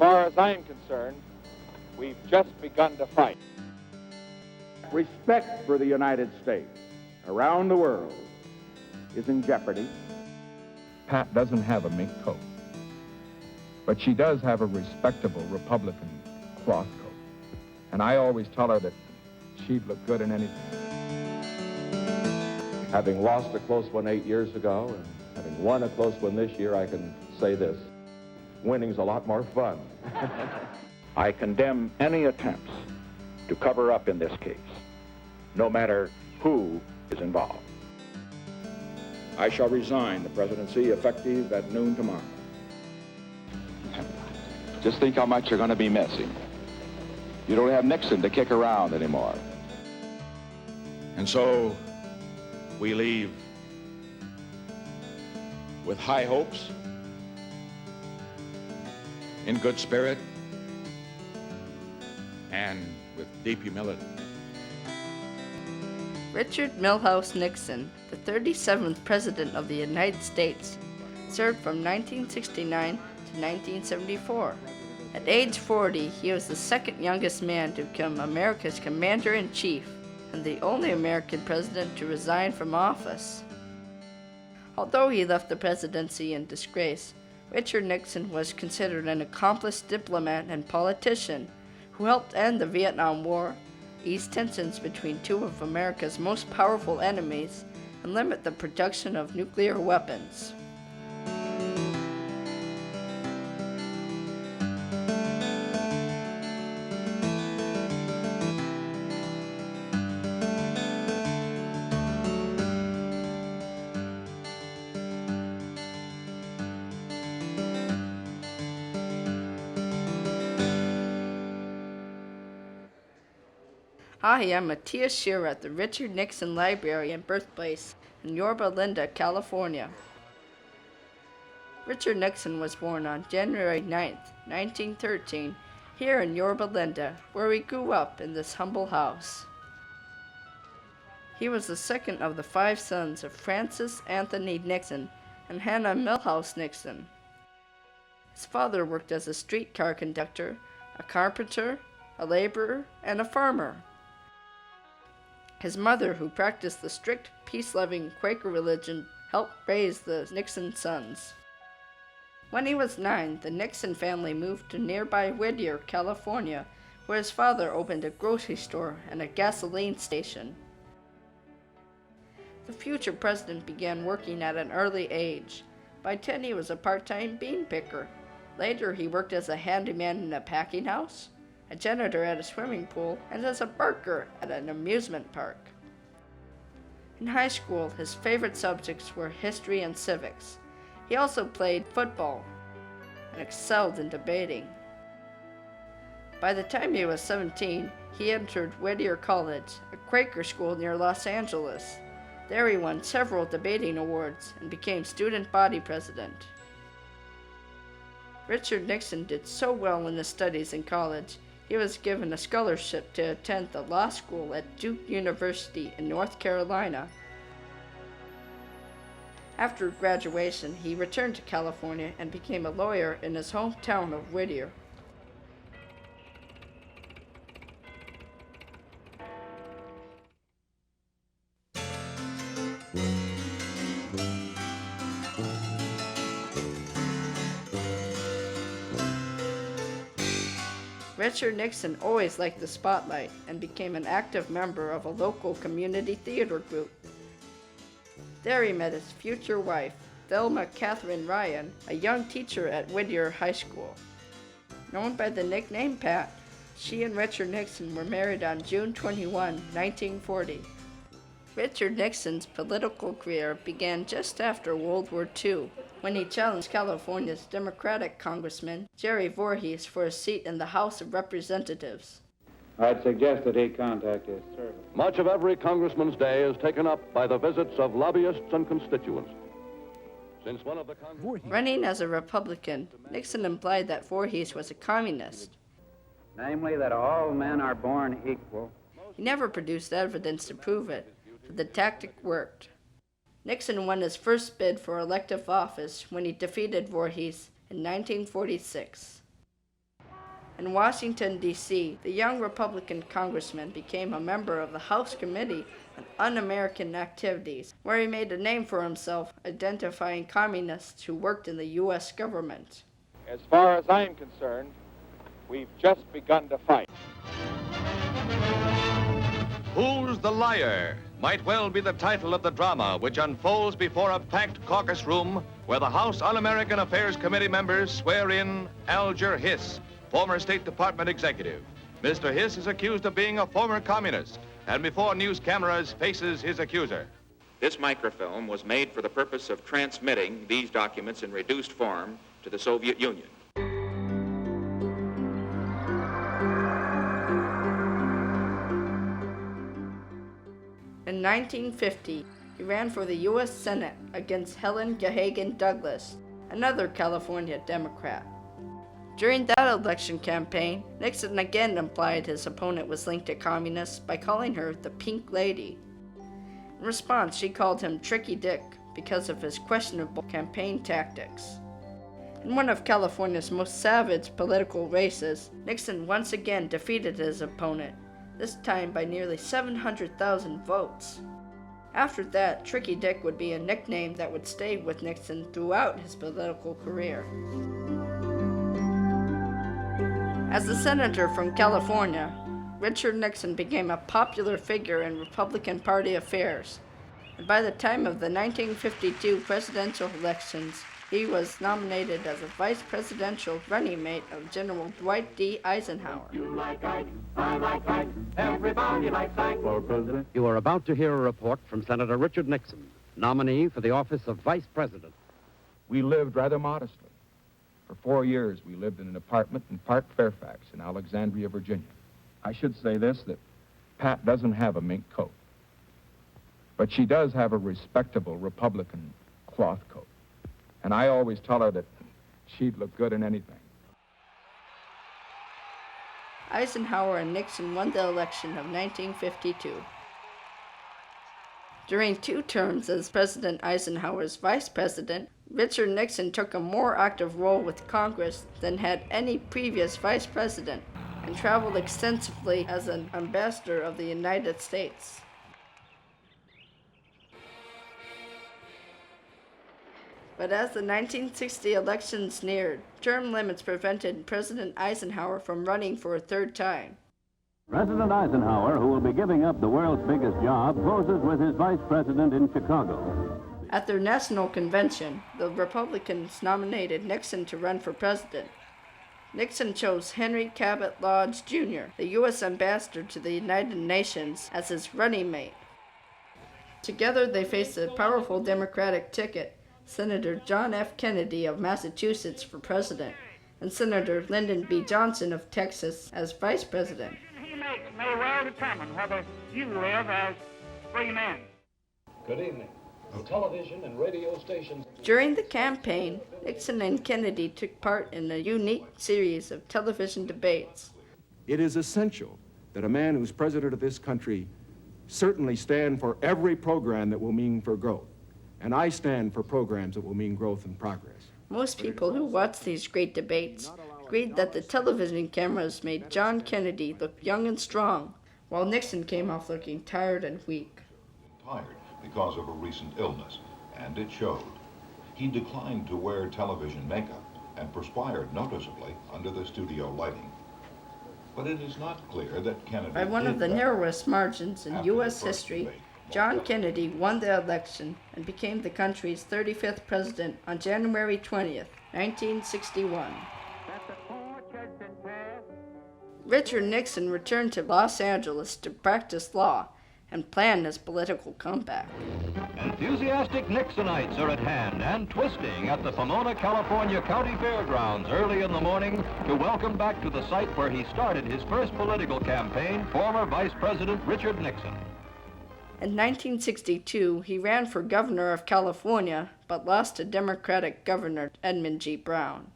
far as I'm concerned, we've just begun to fight. Respect for the United States around the world is in jeopardy. Pat doesn't have a mink coat, but she does have a respectable Republican cloth coat. And I always tell her that she'd look good in anything. Having lost a close one 8 years ago and having won a close one this year, I can say this: winning's a lot more fun. I condemn any attempts to cover up in this case, no matter who is involved. I shall resign the presidency effective at noon tomorrow. Just think how much you're going to be missing. You don't have Nixon to kick around anymore. And so we leave with high hopes, in good spirit, and with deep humility. Richard Milhous Nixon, the 37th President of the United States, served from 1969 to 1974. At age 40, he was the second youngest man to become America's Commander-in-Chief and the only American president to resign from office. Although he left the presidency in disgrace, Richard Nixon was considered an accomplished diplomat and politician who helped end the Vietnam War, ease tensions between two of America's most powerful enemies, and limit the production of nuclear weapons. Hi, I'm Matias Scheer at the Richard Nixon Library and Birthplace in Yorba Linda, California. Richard Nixon was born on January 9, 1913, here in Yorba Linda, where he grew up in this humble house. He was the second of the 5 sons of Francis Anthony Nixon and Hannah Milhous Nixon. His father worked as a streetcar conductor, a carpenter, a laborer, and a farmer. His mother, who practiced the strict, peace-loving Quaker religion, helped raise the Nixon sons. When he was 9, the Nixon family moved to nearby Whittier, California, where his father opened a grocery store and a gasoline station. The future president began working at an early age. By 10, he was a part-time bean picker. Later, he worked as a handyman in a packing house, a janitor at a swimming pool, and as a barker at an amusement park. In high school, his favorite subjects were history and civics. He also played football and excelled in debating. By the time he was 17, he entered Whittier College, a Quaker school near Los Angeles. There he won several debating awards and became student body president. Richard Nixon did so well in his studies in college, he was given a scholarship to attend the law school at Duke University in North Carolina. After graduation, he returned to California and became a lawyer in his hometown of Whittier. Richard Nixon always liked the spotlight and became an active member of a local community theater group. There he met his future wife, Thelma Catherine Ryan, a young teacher at Whittier High School. Known by the nickname Pat, she and Richard Nixon were married on June 21, 1940. Richard Nixon's political career began just after World War II, when he challenged California's Democratic Congressman Jerry Voorhees for a seat in the House of Representatives. I'd suggest that he contact his servant. Much of every congressman's day is taken up by the visits of lobbyists and constituents. Since one of the Running as a Republican, Nixon implied that Voorhees was a communist. Namely, that all men are born equal. He never produced evidence to prove it, but the tactic worked. Nixon won his first bid for elective office when he defeated Voorhees in 1946. In Washington, D.C., the young Republican congressman became a member of the House Committee on Un-American Activities, where he made a name for himself identifying communists who worked in the U.S. government. As far as I'm concerned, we've just begun to fight. Who's the Liar? Might well be the title of the drama which unfolds before a packed caucus room where the House Un-American Affairs Committee members swear in Alger Hiss, former State Department executive. Mr. Hiss is accused of being a former communist and before news cameras faces his accuser. This microfilm was made for the purpose of transmitting these documents in reduced form to the Soviet Union. In 1950, he ran for the U.S. Senate against Helen Gahagan Douglas, another California Democrat. During that election campaign, Nixon again implied his opponent was linked to communists by calling her the Pink Lady. In response, she called him Tricky Dick because of his questionable campaign tactics. In one of California's most savage political races, Nixon once again defeated his opponent, this time by nearly 700,000 votes. After that, Tricky Dick would be a nickname that would stay with Nixon throughout his political career. As a senator from California, Richard Nixon became a popular figure in Republican Party affairs, and by the time of the 1952 presidential elections, he was nominated as a vice presidential running mate of General Dwight D. Eisenhower. You like Ike, I like Ike, everybody likes Ike for president. You are about to hear a report from Senator Richard Nixon, nominee for the office of Vice President. We lived rather modestly. For 4 years, we lived in an apartment in Park Fairfax in Alexandria, Virginia. I should say this, that Pat doesn't have a mink coat, but she does have a respectable Republican cloth coat. And I always tell her that she'd look good in anything. Eisenhower and Nixon won the election of 1952. During 2 terms as President Eisenhower's vice president, Richard Nixon took a more active role with Congress than had any previous vice president, and traveled extensively as an ambassador of the United States. But as the 1960 elections neared, term limits prevented President Eisenhower from running for a 3rd time. President Eisenhower, who will be giving up the world's biggest job, poses with his vice president in Chicago. At their national convention, the Republicans nominated Nixon to run for president. Nixon chose Henry Cabot Lodge, Jr., the U.S. ambassador to the United Nations, as his running mate. Together, they faced a powerful Democratic ticket, Senator John F. Kennedy of Massachusetts for president, and Senator Lyndon B. Johnson of Texas as vice president. He makes may well determine whether you live as free men. Good evening. Television and radio stations. During the campaign, Nixon and Kennedy took part in a unique series of television debates. It is essential that a man who's president of this country certainly stand for every program that will mean for growth. And I stand for programs that will mean growth and progress. Most people who watched these great debates agreed that the television cameras made John Kennedy look young and strong, while Nixon came off looking tired and weak. Tired because of a recent illness, and it showed. He declined to wear television makeup and perspired noticeably under the studio lighting. But it is not clear that Kennedy By one of the narrowest margins in U.S. history, John Kennedy won the election and became the country's 35th president on January 20th, 1961. Richard Nixon returned to Los Angeles to practice law and plan his political comeback. Enthusiastic Nixonites are at hand and twisting at the Pomona, California County Fairgrounds early in the morning to welcome back to the site where he started his first political campaign, former Vice President Richard Nixon. In 1962, he ran for governor of California, but lost to Democratic Governor Edmund G. Brown.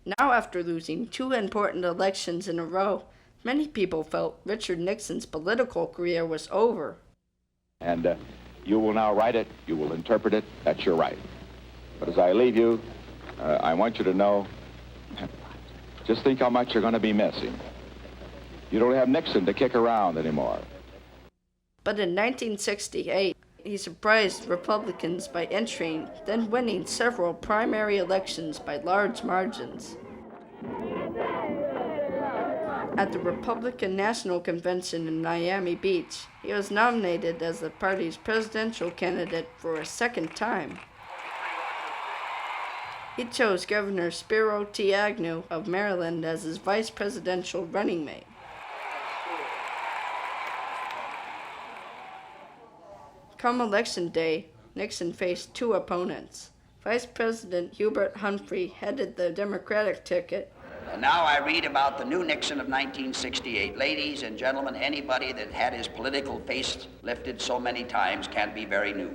Now, after losing 2 important elections in a row, many people felt Richard Nixon's political career was over. And you will now write it, you will interpret it, that's your right. But as I leave you, I want you to know Just think how much you're going to be missing. You don't have Nixon to kick around anymore. But in 1968, he surprised Republicans by entering, then winning several primary elections by large margins. At the Republican National Convention in Miami Beach, he was nominated as the party's presidential candidate for a second time. He chose Governor Spiro T. Agnew of Maryland as his vice presidential running mate. Come Election Day, Nixon faced two opponents. Vice President Hubert Humphrey headed the Democratic ticket. And now I read about the new Nixon of 1968. Ladies and gentlemen, anybody that had his political face lifted so many times can't be very new.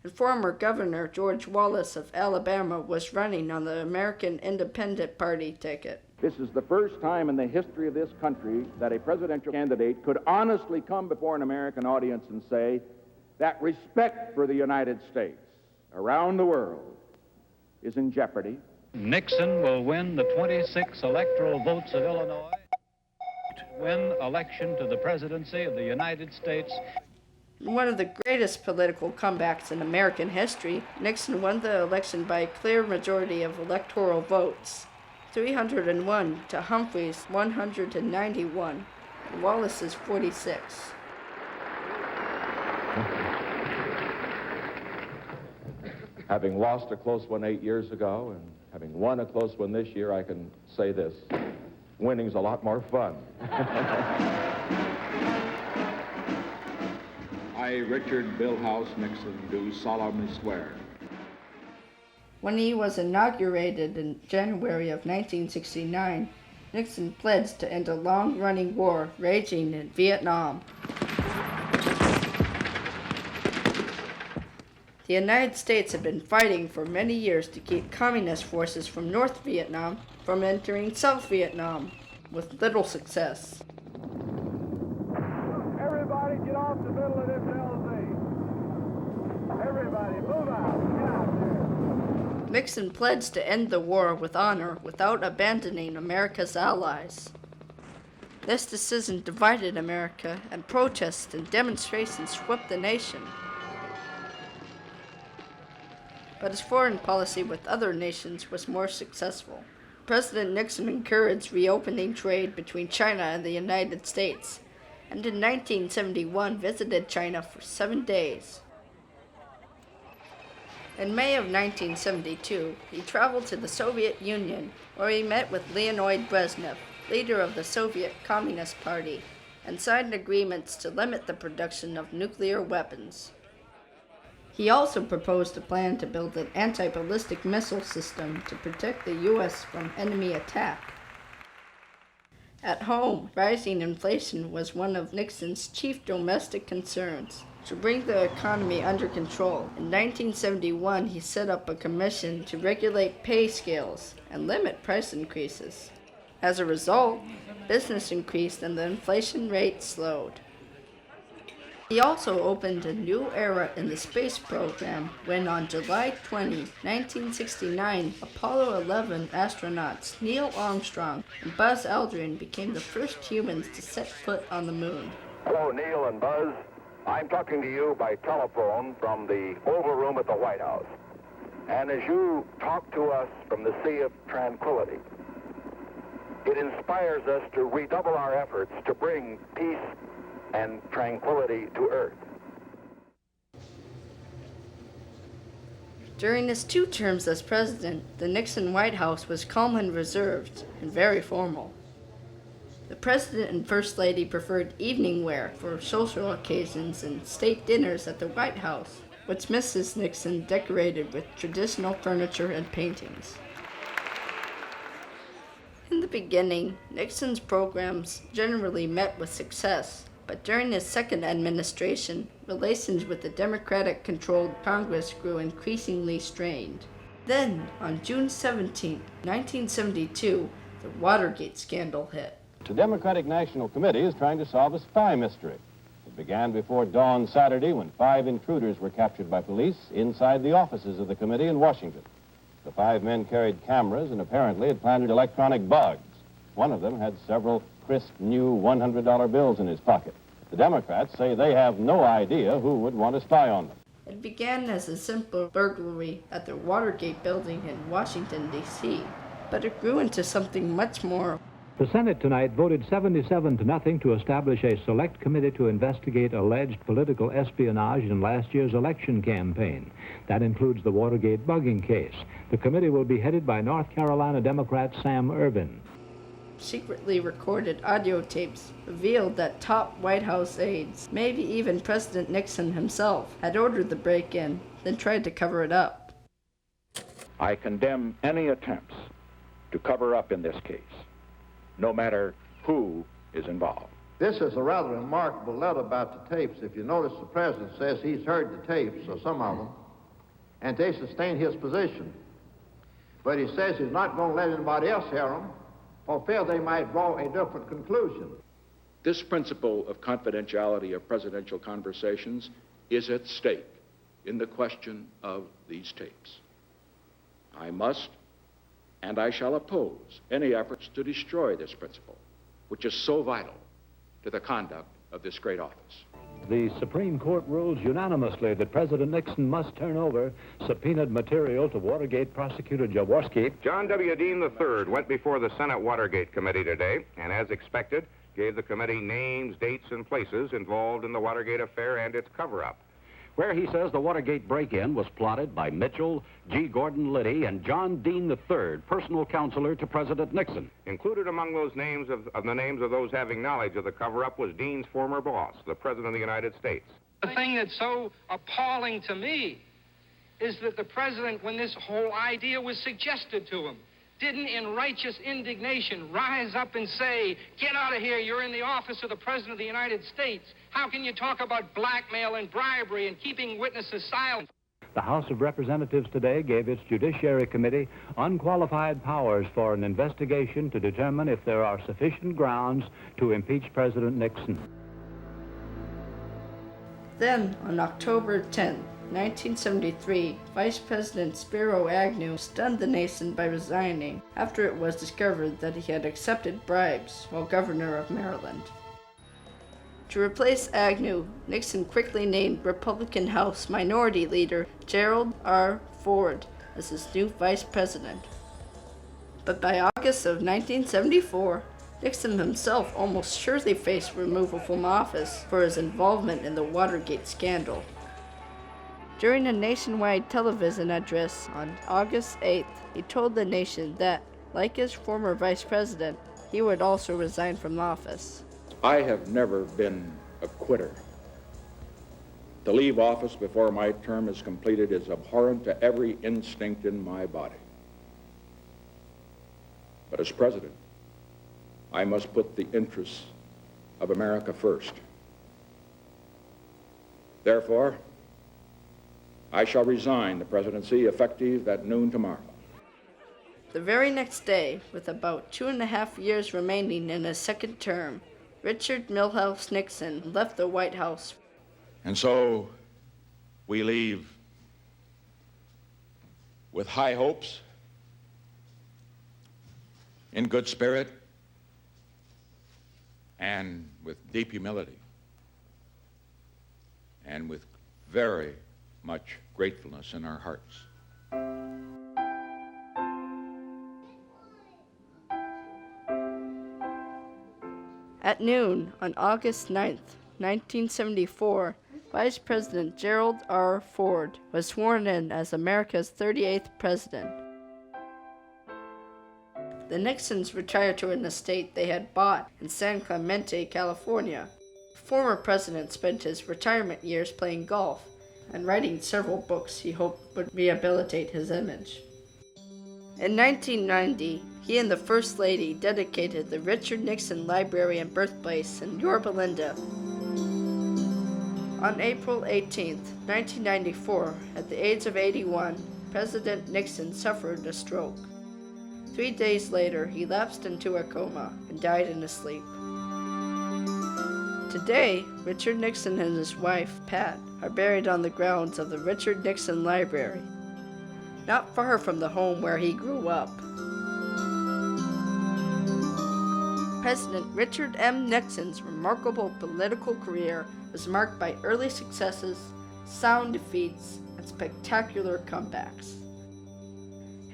And former Governor George Wallace of Alabama was running on the American Independent Party ticket. This is the first time in the history of this country that a presidential candidate could honestly come before an American audience and say that respect for the United States around the world is in jeopardy. Nixon will win the 26 electoral votes of Illinois, win election to the presidency of the United States. In one of the greatest political comebacks in American history, Nixon won the election by a clear majority of electoral votes, 301 to Humphrey's 191, and Wallace's 46. Having lost a close one 8 years ago and having won a close one this year, I can say this: winning's a lot more fun. I, Richard Billhouse Nixon, do solemnly swear. When he was inaugurated in January of 1969, Nixon pledged to end a long-running war raging in Vietnam. The United States had been fighting for many years to keep communist forces from North Vietnam from entering South Vietnam, with little success. Everybody get off the middle of this LZ. Everybody move out. Get out there. Nixon pledged to end the war with honor without abandoning America's allies. This decision divided America, and protests and demonstrations swept the nation. But his foreign policy with other nations was more successful. President Nixon encouraged reopening trade between China and the United States, and in 1971 visited China for 7 days. In May of 1972, he traveled to the Soviet Union, where he met with Leonid Brezhnev, leader of the Soviet Communist Party, and signed agreements to limit the production of nuclear weapons. He also proposed a plan to build an anti-ballistic missile system to protect the U.S. from enemy attack. At home, rising inflation was one of Nixon's chief domestic concerns. To bring the economy under control, in 1971 he set up a commission to regulate pay scales and limit price increases. As a result, business increased and the inflation rate slowed. He also opened a new era in the space program when on July 20, 1969, Apollo 11 astronauts Neil Armstrong and Buzz Aldrin became the first humans to set foot on the moon. Hello, Neil and Buzz. I'm talking to you by telephone from the Oval Room at the White House. And as you talk to us from the Sea of Tranquility, it inspires us to redouble our efforts to bring peace and tranquility to Earth. During his 2 terms as president, the Nixon White House was calm and reserved, and very formal. The President and First Lady preferred evening wear for social occasions and state dinners at the White House, which Mrs. Nixon decorated with traditional furniture and paintings. In the beginning, Nixon's programs generally met with success, but during his second administration, relations with the Democratic-controlled Congress grew increasingly strained. Then, on June 17, 1972, the Watergate scandal hit. The Democratic National Committee is trying to solve a spy mystery. It began before dawn Saturday when 5 intruders were captured by police inside the offices of the committee in Washington. The 5 men carried cameras and apparently had planted electronic bugs. One of them had several crisp new $100 bills in his pocket. The Democrats say they have no idea who would want to spy on them. It began as a simple burglary at the Watergate building in Washington, D.C., but it grew into something much more. The Senate tonight voted 77-0 to establish a select committee to investigate alleged political espionage in last year's election campaign. That includes the Watergate bugging case. The committee will be headed by North Carolina Democrat Sam Ervin. Secretly recorded audio tapes revealed that top White House aides, maybe even President Nixon himself, had ordered the break-in, then tried to cover it up. I condemn any attempts to cover up in this case, no matter who is involved. This is a rather remarkable letter about the tapes. If you notice, the president says he's heard the tapes, or some of them, and they sustain his position. But he says he's not going to let anybody else hear them, for fear they might draw a different conclusion. This principle of confidentiality of presidential conversations is at stake in the question of these tapes. I must and I shall oppose any efforts to destroy this principle, which is so vital to the conduct of this great office. The Supreme Court rules unanimously that President Nixon must turn over subpoenaed material to Watergate prosecutor Jaworski. John W. Dean III went before the Senate Watergate Committee today, and as expected, gave the committee names, dates, and places involved in the Watergate affair and its cover-up. Where he says the Watergate break-in was plotted by Mitchell, G. Gordon Liddy, and John Dean III, personal counselor to President Nixon. Included among those names of the names of those having knowledge of the cover-up was Dean's former boss, the President of the United States. The thing that's so appalling to me is that the president, when this whole idea was suggested to him, didn't in righteous indignation rise up and say, "Get out of here, you're in the office of the President of the United States. How can you talk about blackmail and bribery and keeping witnesses silent?" The House of Representatives today gave its Judiciary Committee unqualified powers for an investigation to determine if there are sufficient grounds to impeach President Nixon. Then, on October 10, 1973, Vice President Spiro Agnew stunned the nation by resigning after it was discovered that he had accepted bribes while governor of Maryland. To replace Agnew, Nixon quickly named Republican House Minority Leader Gerald R. Ford as his new vice president. But by August of 1974, Nixon himself almost surely faced removal from office for his involvement in the Watergate scandal. During a nationwide television address on August 8th, he told the nation that, like his former vice president, he would also resign from office. I have never been a quitter. To leave office before my term is completed is abhorrent to every instinct in my body. But as president, I must put the interests of America first. Therefore, I shall resign the presidency effective at noon tomorrow. The very next day, with about 2.5 years remaining in his second term, Richard Milhouse Nixon left the White House. And so we leave with high hopes, in good spirit, and with deep humility, and with very much gratefulness in our hearts. At noon on August 9th, 1974, Vice President Gerald R. Ford was sworn in as America's 38th president. The Nixons retired to an estate they had bought in San Clemente, California. The former president spent his retirement years playing golf and writing several books he hoped would rehabilitate his image. In 1990, he and the First Lady dedicated the Richard Nixon Library and Birthplace in Yorba Linda. On April 18, 1994, at the age of 81, President Nixon suffered a stroke. 3 days later, he lapsed into a coma and died in his sleep. Today, Richard Nixon and his wife, Pat, are buried on the grounds of the Richard Nixon Library. not far from the home where he grew up. President Richard M. Nixon's remarkable political career was marked by early successes, sound defeats, and spectacular comebacks.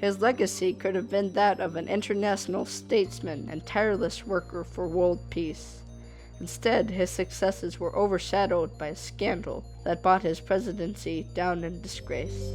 His legacy could have been that of an international statesman and tireless worker for world peace. Instead, his successes were overshadowed by a scandal that brought his presidency down in disgrace.